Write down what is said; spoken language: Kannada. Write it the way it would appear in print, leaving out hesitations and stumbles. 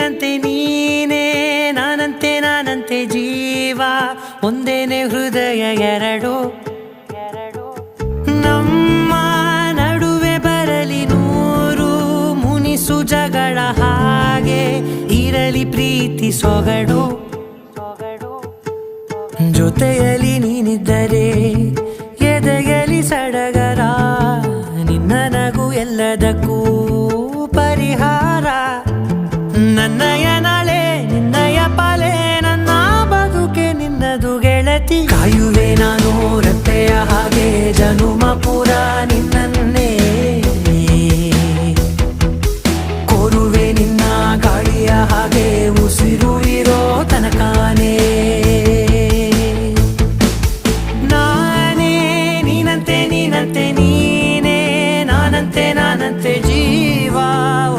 ನೀನಂತೆ ನೀನೇ, ನಾನಂತೆ ನಾನಂತೆ ಜೀವ, ಒಂದೇನೆ ಹೃದಯ ಎರಡು. ನಮ್ಮ ನಡುವೆ ಬರಲಿ ನೂರು ಮುನಿಸು ಜಗಳ, ಹಾಗೆ ಇರಲಿ ಪ್ರೀತಿ ಸೊಗಡು. ಜೊತೆಯಲ್ಲಿ ನೀನಿದ್ದರೆ ಎದೆಯಲಿ ಸಡಗರ, ನಿನ್ನ ನಗು ಎಲ್ಲದಕ್ಕೂ